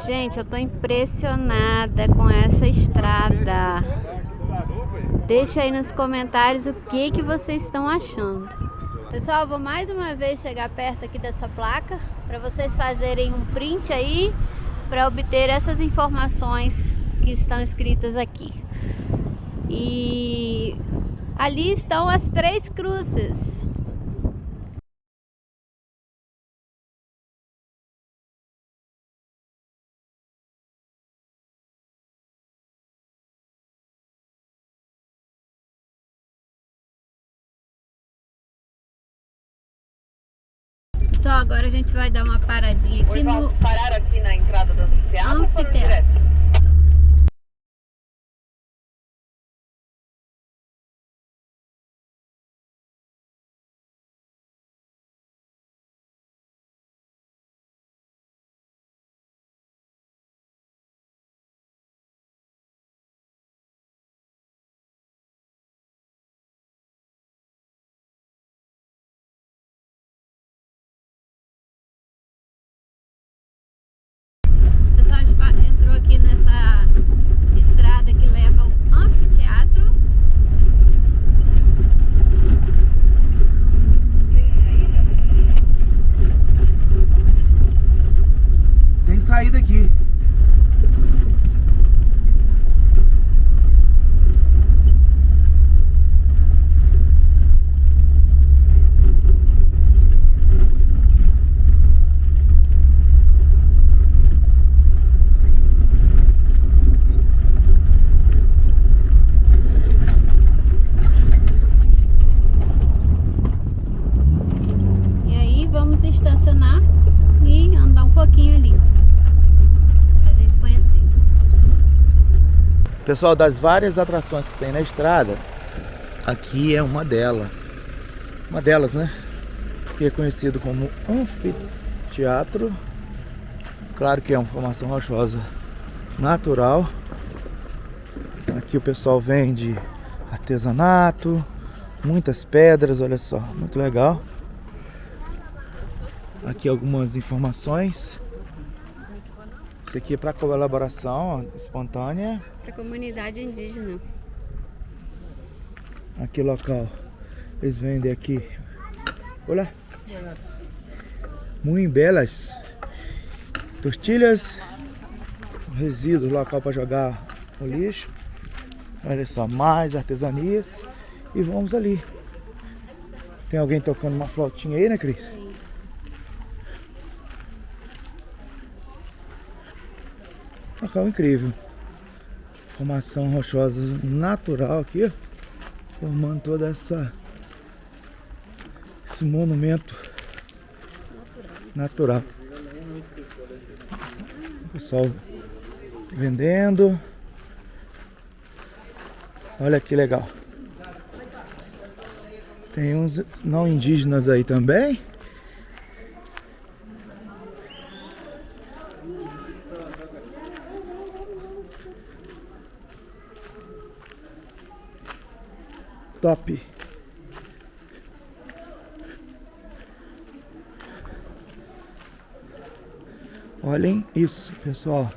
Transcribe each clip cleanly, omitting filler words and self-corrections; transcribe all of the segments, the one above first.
Gente, eu tô impressionada com essa estrada. Deixa aí nos comentários o que vocês estão achando. Pessoal, vou mais uma vez chegar perto aqui dessa placa para vocês fazerem um print aí para obter essas informações que estão escritas aqui. E ali estão as Três Cruzes. Só agora a gente vai dar uma paradinha aqui no... parar aqui na entrada do anfiteatro. Anfiteatro. Pessoal, a gente entrou aqui nessa estrada que leva ao anfiteatro. Tem saída aqui. E aí vamos estacionar e andar um pouquinho ali pra gente conhecer. Pessoal, das várias atrações que tem na estrada, aqui é uma delas. Uma delas, né? Que é conhecido como anfiteatro. Claro que é uma formação rochosa natural. Aqui o pessoal vende artesanato, muitas pedras, olha só, muito legal. Aqui algumas informações. Isso aqui é para colaboração espontânea. Pra comunidade indígena. Aqui local, eles vendem aqui. Olha. Muito belas. Tortilhas. Resíduos local para jogar o lixo. Olha só, mais artesanias. E vamos ali. Tem alguém tocando uma flautinha aí, né, Cris? Sim. Local incrível. Formação rochosa natural aqui, ó, formando toda esse monumento natural. O pessoal vendendo. Olha que legal. Tem uns não indígenas aí também. Top. Olhem isso, pessoal.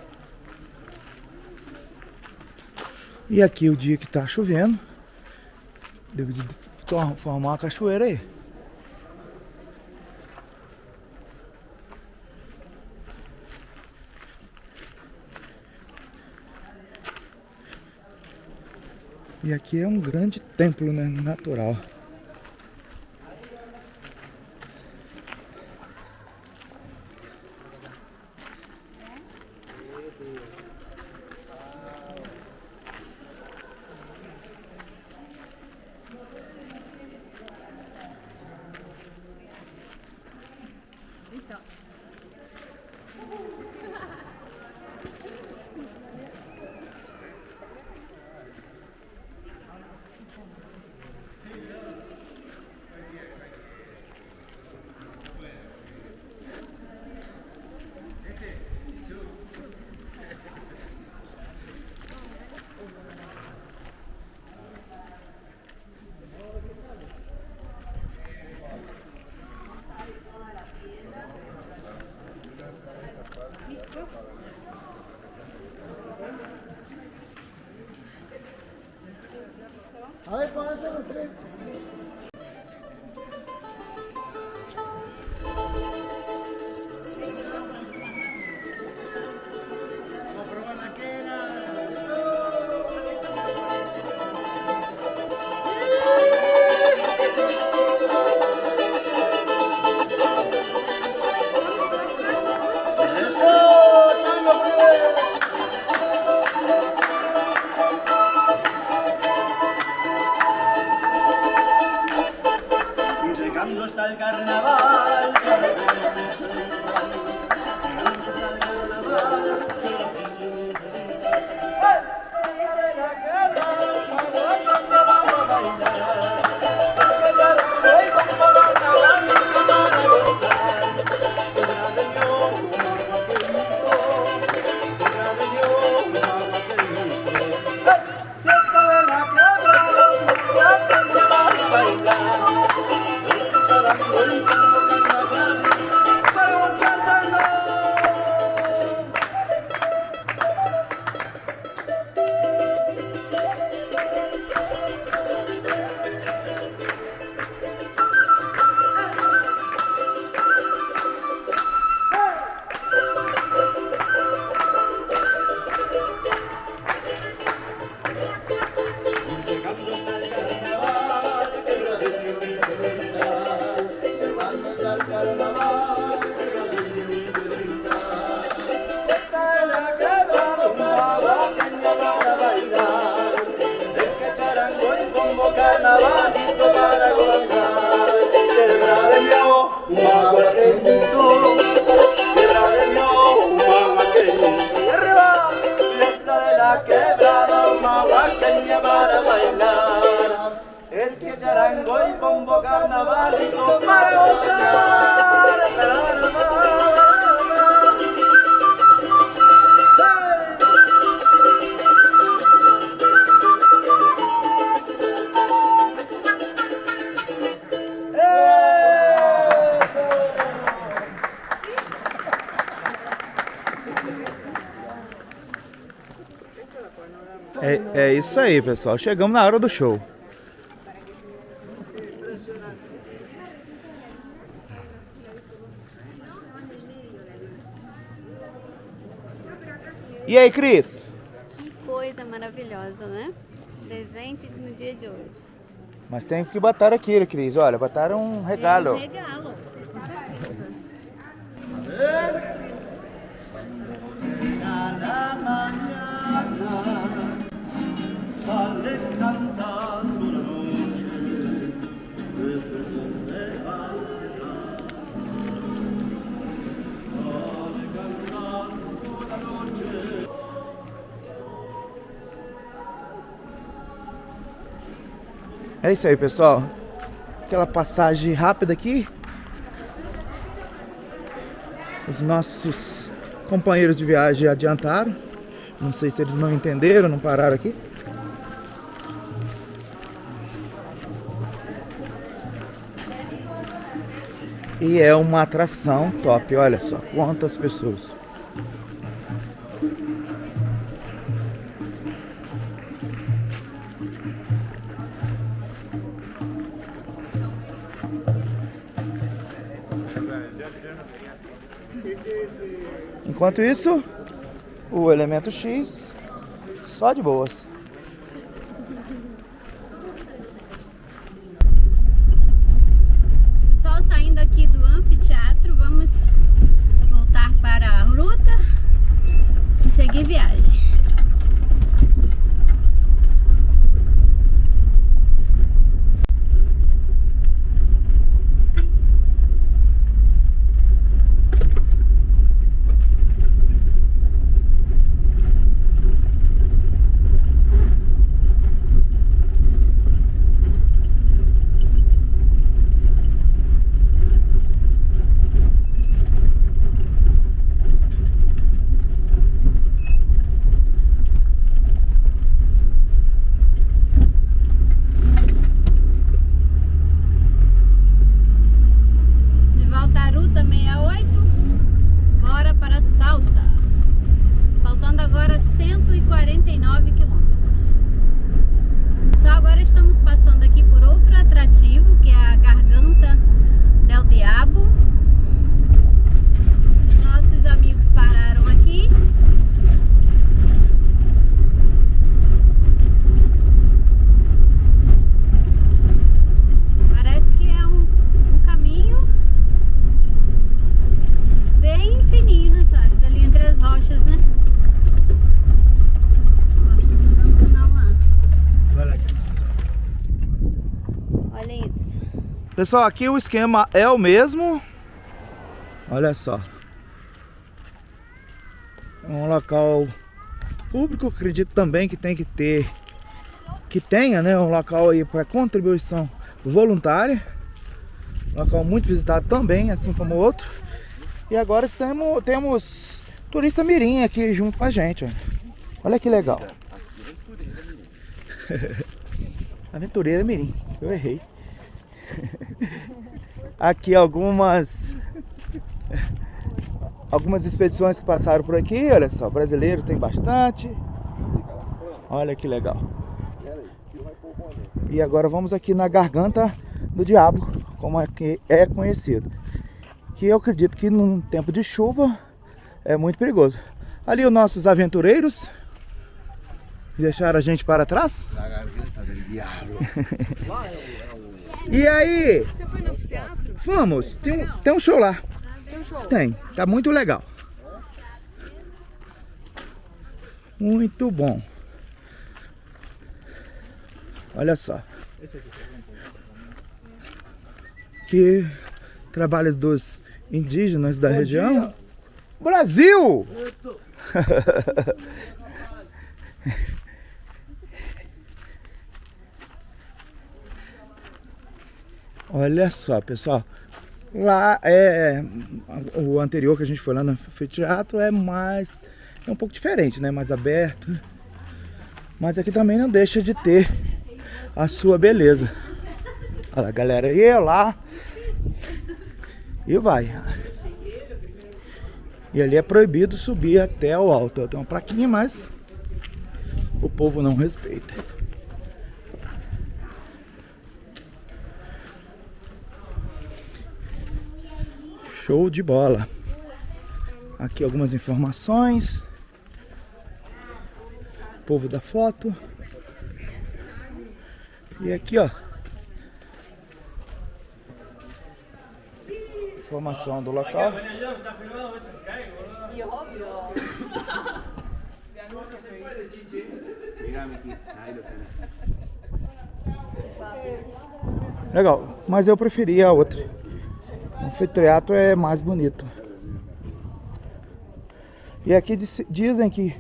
E aqui o dia que tá chovendo, deve formar uma cachoeira aí. E aqui é um grande templo, né, natural. Aí passa no trem. Está el carnaval. Carnavalito para gozar, tierra de Dios, un maguaqueñito, tierra de Dios, un maguaqueñito, y arriba, fiesta de la quebrada, un maguaqueña para bailar, el que charango y bombo carnavalito para gozar, É isso aí, pessoal. Chegamos na hora do show. E aí, Cris? Que coisa maravilhosa, né? Presente no dia de hoje. Mas tem que botar aqui, Cris. Olha, botaram um regalo. Um regalo. sale cantando la noche desde el monte sale cantando la noche. É isso aí, pessoal. Aquela passagem rápida aqui. Os nossos companheiros de viagem adiantaram. Não sei se eles não entenderam, não pararam aqui. E é uma atração top, olha só quantas pessoas. Enquanto isso, o Elemento X só de boas. Pessoal, saindo aqui do anfiteatro, vamos voltar para a ruta e seguir viagem. Agora estamos passando aqui por outro atrativo, que é a Garganta del Diabo. Nossos amigos pararam aqui. Parece que é um caminho bem fininho, né, Salles? Ali entre as rochas, né? Olha isso. Pessoal, aqui o esquema é o mesmo. Olha só. É um local público, acredito também que tem que ter, que tenha, né, um local aí para contribuição voluntária. Local muito visitado também, assim como o outro. E agora temos turista mirim aqui junto com a gente. Olha que legal. Aventureira mirim, eu errei. Aqui algumas expedições que passaram por aqui, olha só, brasileiro tem bastante. Olha que legal. E agora vamos aqui na Garganta do Diabo, como aqui é conhecido. Que eu acredito que num tempo de chuva é muito perigoso. Ali os nossos aventureiros deixaram a gente para trás. La Garganta del Diablo. E aí? Você foi no teatro? Vamos, tem um show lá. Tem um show? Tem, tá muito legal. Muito bom. Olha só. Que trabalho dos indígenas da região. Brasil! Olha só, pessoal. Lá o anterior que a gente foi lá no anfiteatro é um pouco diferente, né? Mais aberto. Mas aqui também não deixa de ter a sua beleza. Olha, a galera ia lá e vai. E ali é proibido subir até o alto. Tem uma plaquinha, mas o povo não respeita. Show de bola. Aqui algumas informações. Povo da foto. E aqui, ó, informação do local. Legal, mas eu preferi a outra. O anfiteatro é mais bonito. E aqui dizem que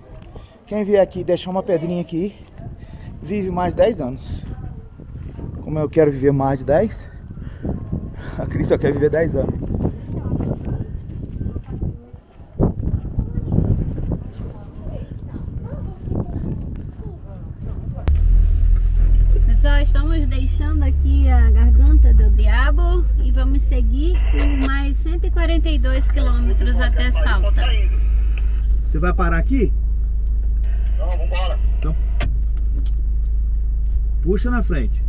quem vier aqui e deixar uma pedrinha aqui vive mais 10 anos. Como eu quero viver mais de 10, a Cris só quer viver 10 anos. Pessoal, estamos deixando aqui a Garganta do Diabo e vamos seguir por mais 142 quilômetros até Salta. Você vai parar aqui? Não, vambora. Então, puxa na frente.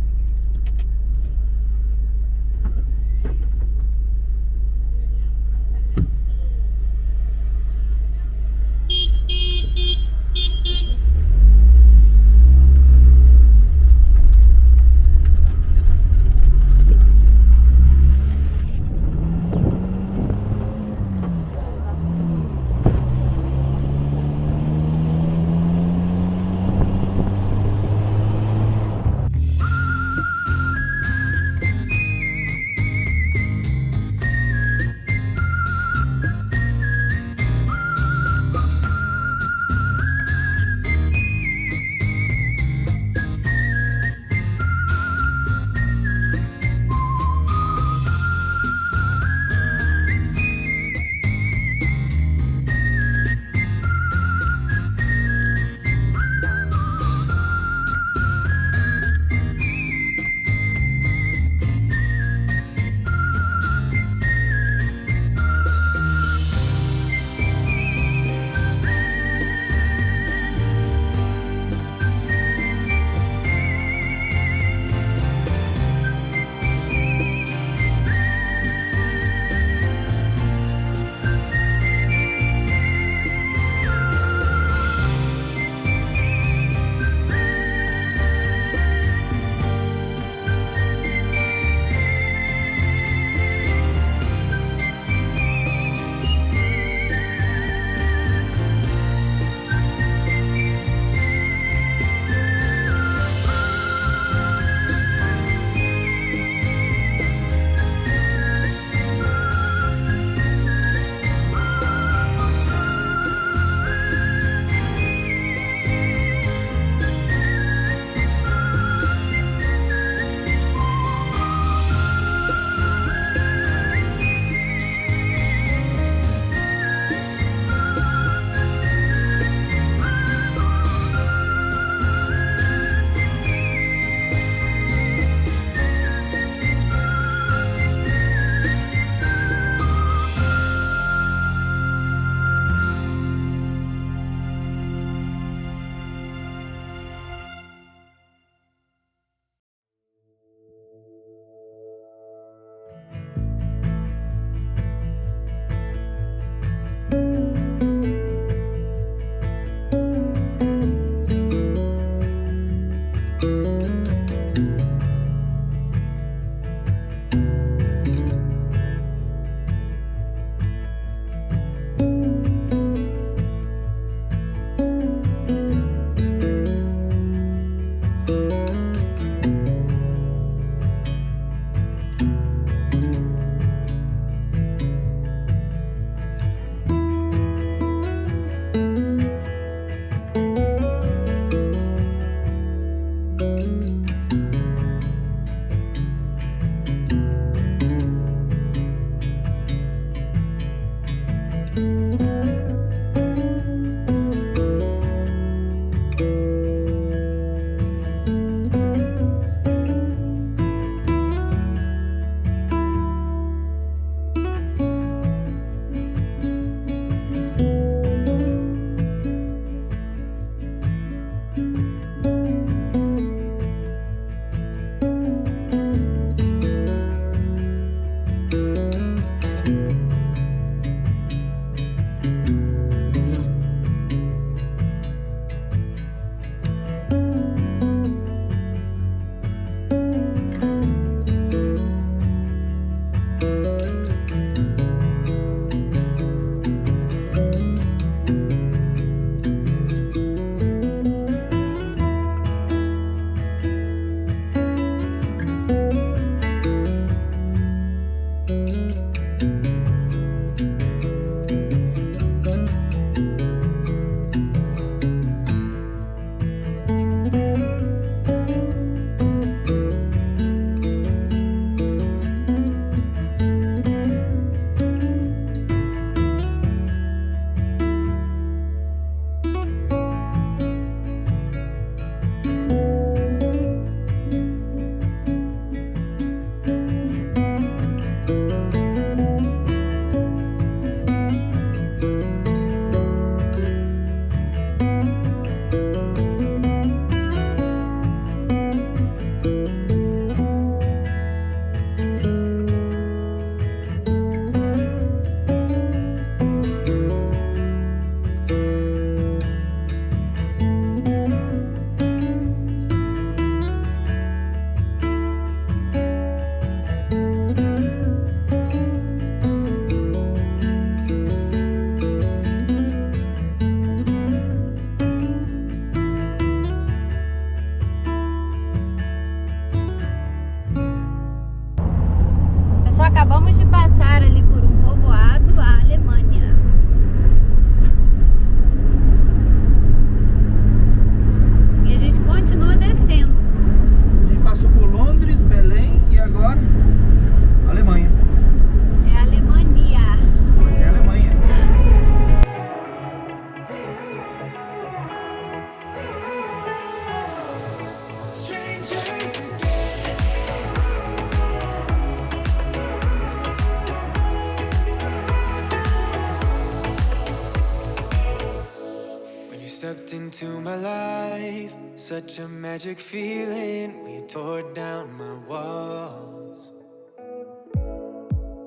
you stepped into my life, such a magic feeling when you tore down my walls.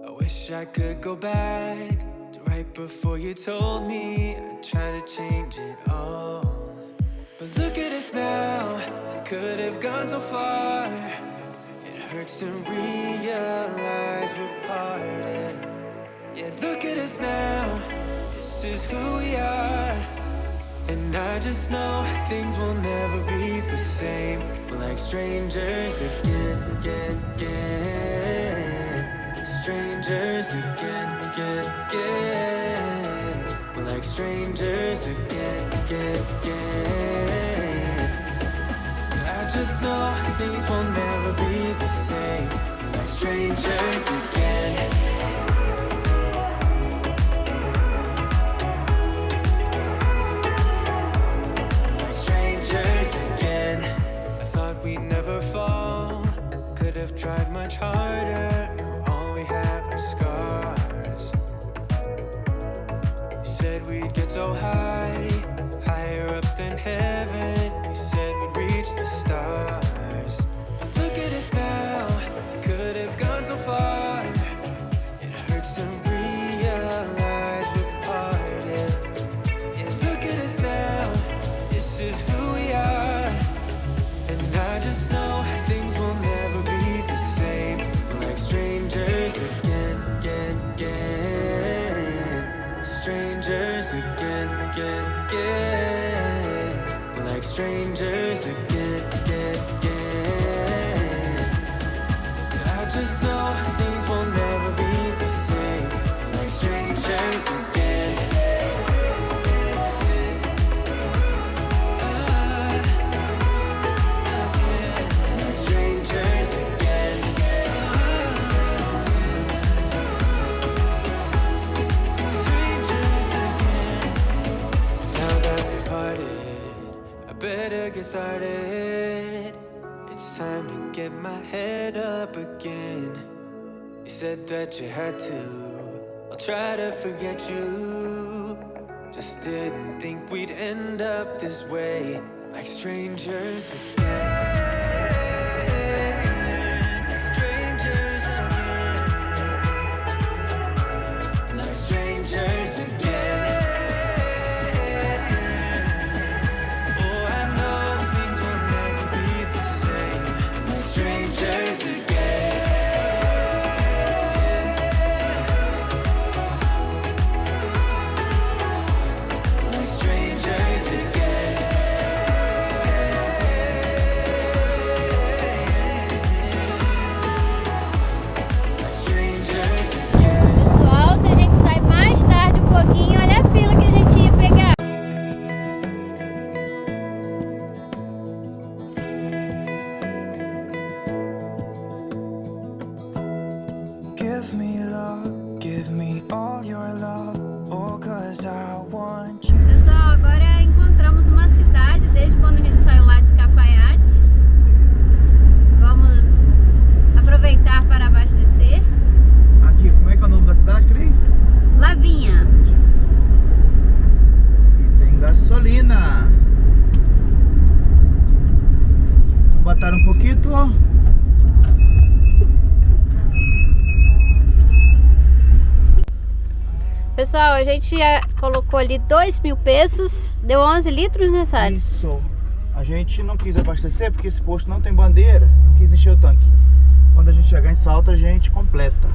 I wish I could go back to right before you told me I'd try to change it all. But look at us now, could have gone so far. It hurts to realize we're parted. Yeah, look at us now, this is who we are. And I just know things will never be the same. We're like strangers again, again, again. Strangers again, again, again. We're like strangers again, again, again. I just know things will never be the same. We're like strangers again. We'd never fall, could have tried much harder. Now all we have are scars. You said we'd get so high, higher up than heaven. You said we'd reach the stars. But look at us now, could have gone so far. It hurts to realize we're parted. Yeah, look at us now, this is who we are. And I just know things will never be the same. We're like strangers again, again, again. Strangers again, again, again. We're like strangers again, again, again. I just know things will never be the same. We're like strangers again. Better get started. It's time to get my head up again. You said that you had to. I'll try to forget you. Just didn't think we'd end up this way, like strangers again. Strangers again. Like strangers again. Strangers again. Like strangers again. Like strangers again. Pessoal, se a gente sai mais tarde um pouquinho, olha a fila que a gente ia pegar. Give me love, give me all your love, oh, 'cause I want you. Pessoal, agora encontramos uma cidade desde quando a gente saiu lá de Cafayate. Vamos aproveitar para abastecer. Aqui, como é que é o nome da cidade, Cris? Lavinha. E tem gasolina. Vou botar um pouquinho, ó. Pessoal, a gente colocou ali 2.000 pesos, deu 11 litros, né, Salles? Isso. A gente não quis abastecer porque esse posto não tem bandeira, não quis encher o tanque. Quando a gente chegar em Salto, a gente completa.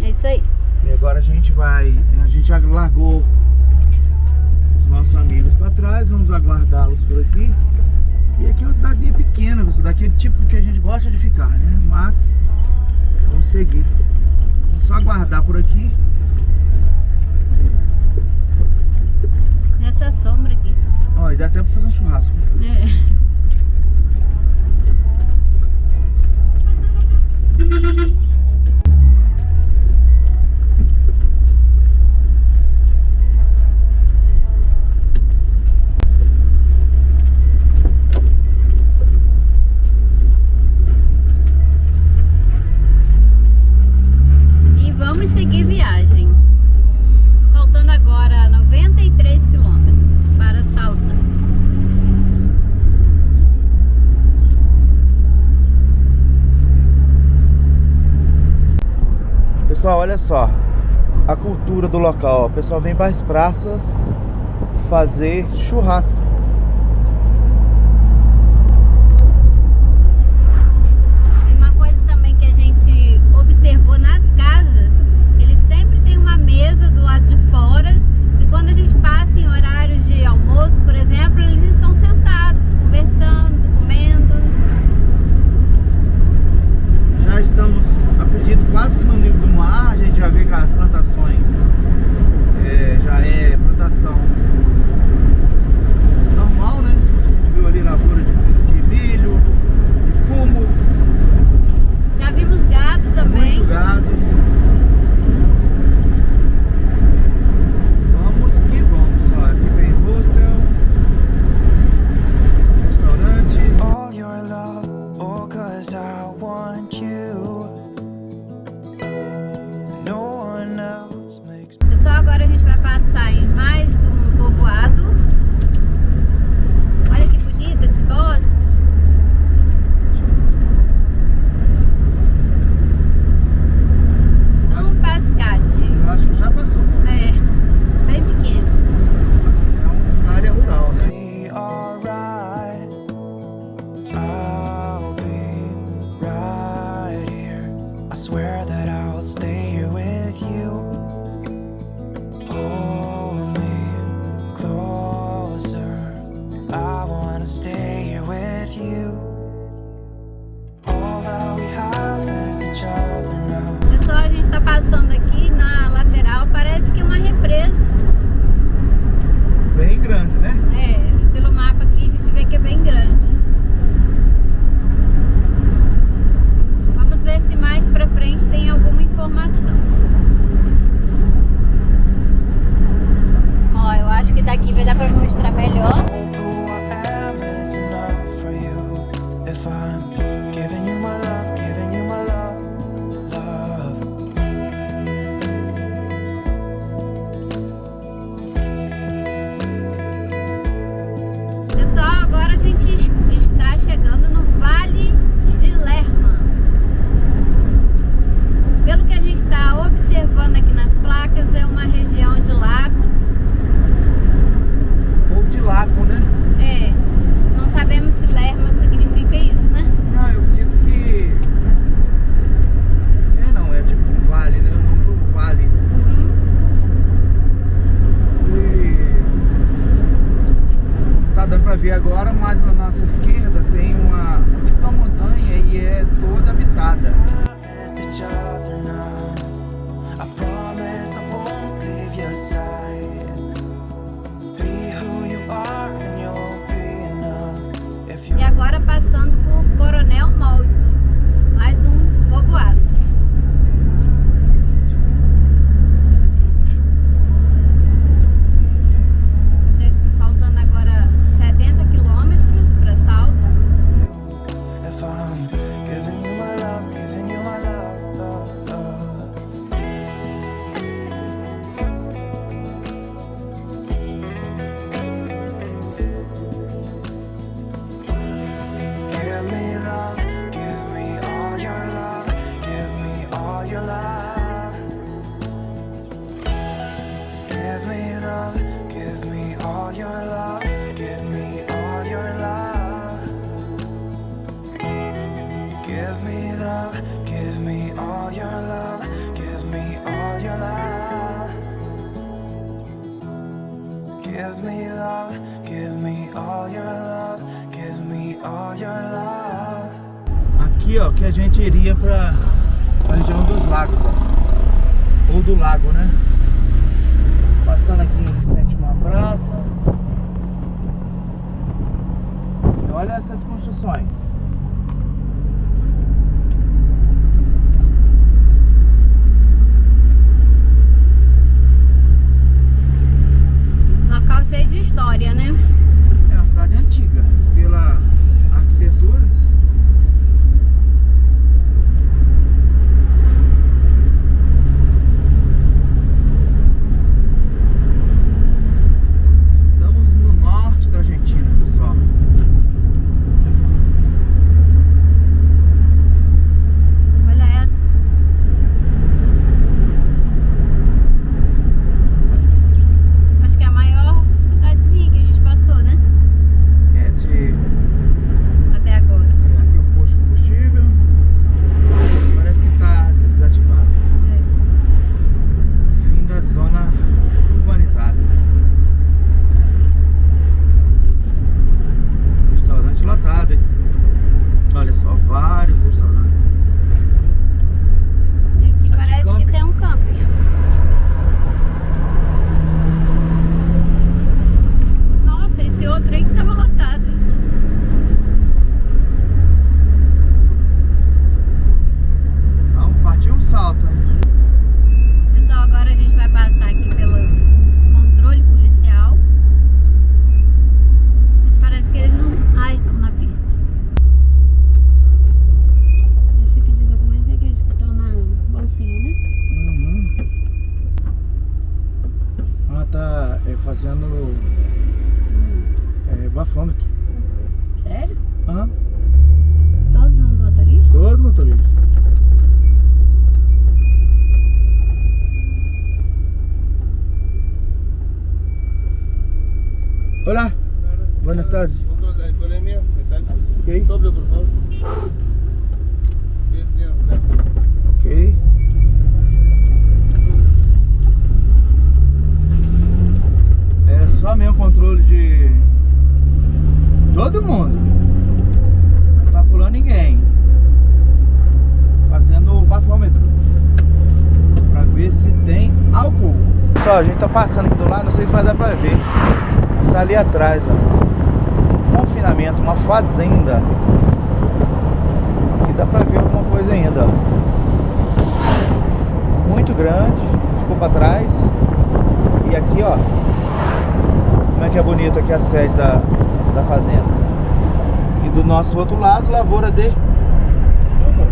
É isso aí. E agora a gente já largou os nossos amigos para trás, vamos aguardá-los por aqui. E aqui é uma cidadezinha pequena, daquele tipo que a gente gosta de ficar, né? Mas vamos seguir. Vamos só aguardar por aqui. Nessa sombra aqui. Ó, e dá até pra fazer um churrasco. É. E vamos seguir viagem. Faltando agora 93 quilômetros para Salto. Pessoal, olha só a cultura do local. O pessoal vem para as praças fazer churrasco. Tem uma coisa também que a gente observou nas casas, eles sempre têm uma mesa do lado de fora, e quando a gente passa em horários de almoço, por exemplo, eles estão sentados, conversando, comendo. Já estamos, acredito, quase que no nível do mar. A gente já vê que as plantações já é plantação normal, né? A gente viu ali lavoura de milho, de fumo. Já vimos gado também. Muito gado. Vamos que vamos. Ó, aqui tem hostel, restaurante. All your love, oh, 'cause I want you. No one else makes Pessoal, agora a gente vai passar em mais um povoado. Olha que bonito esse bosque. Um pascate. Eu acho que já passou. É, bem pequeno. É uma área rural, né? be alright. I'll be right here. I swear that I'll stay here with you. Hold me closer. I wanna stay here with you. All that we have is each other now. Pessoal, a gente tá passando aqui na lateral, parece que é uma represa. Bem grande, né? É, pelo mapa aqui a gente vê que é bem grande. Vamos ver se mais pra frente tem alguma informação. Ó, eu acho que daqui vai dar pra mostrar melhor. Hope who I am is enough for you. If I'm giving you my love, giving you my love, love. Pessoal, agora a gente está chegando no Vale de Lerma. Pelo que a gente está observando aqui nas placas, é uma região de lagos. Ou de lago, né? É, não sabemos se Lerma significa isso, né? Não, eu acredito que... não, é tipo um vale, né? O nome do vale. E... tá dando pra ver agora, mas na nossa esquerda tem uma... tipo uma montanha e é toda habitada. Is each other now. I promise I won't leave your side. Be who you are and you'll be enough. If you E agora passando por Coronel Moldes, mais um povoado. Faltando agora 70 quilômetros para Salta. if I'm giving you my love, giving you my love, love, love. Give me love, give me all your love, give me all your love. Give me love, give me all your love, give me all your love. Give me love, give me all your love, give me all your love. Give me love, give me all your love, give me all your love. Aqui, ó, que a gente iria pra região dos lagos, ó. Ou do lago, né? Passando aqui em frente a uma praça. E olha essas construções. Local cheio de história, né? É uma cidade antiga, pela arquitetura. Estamos no norte da Argentina, pessoal. bafômetro. Sério? Aham. Todos os motoristas? Todo motorista. Hola. Buenas tardes. Control de alcoholemia, metal. Ok. Sople, por favor. Bien, señor, gracias. Ok. Era só mesmo controle de todo mundo. Não tá pulando ninguém. Fazendo o bafômetro pra ver se tem álcool. Pessoal, a gente tá passando aqui do lado, não sei se vai dar pra ver. Mas tá ali atrás, ó. Confinamento, uma fazenda. Aqui dá pra ver alguma coisa ainda, ó. Muito grande, ficou pra trás. E aqui, ó, como é que é bonito aqui a sede da fazenda. E do nosso outro lado, lavoura de fumo.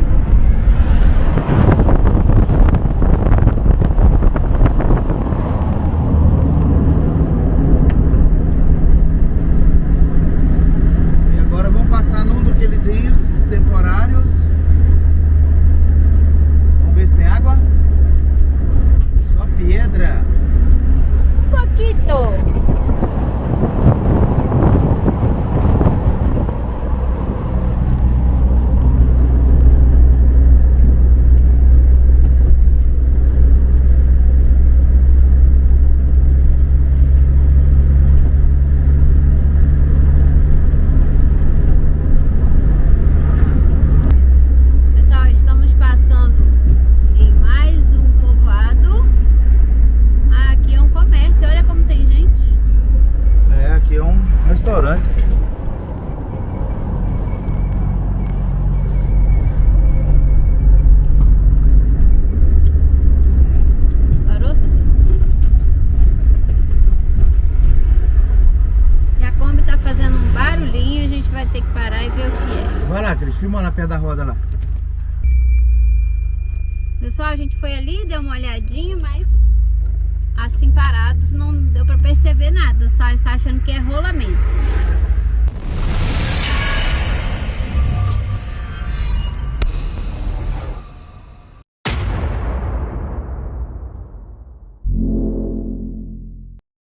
E agora vamos passar num daqueles rios temporários. Vamos ver se tem água. Só pedra. Um pouquinho. Pessoal, estamos passando em mais um povoado. Aqui é um comércio, olha como tem gente. É, aqui é um restaurante. Parou? E a Kombi tá fazendo um barulhinho, a gente vai ter que parar e ver o que é. Vai lá, Cris, filma lá perto da roda lá. Pessoal, a gente foi ali, deu uma olhadinha, mas assim parados não deu pra perceber nada, só está achando que é rolamento.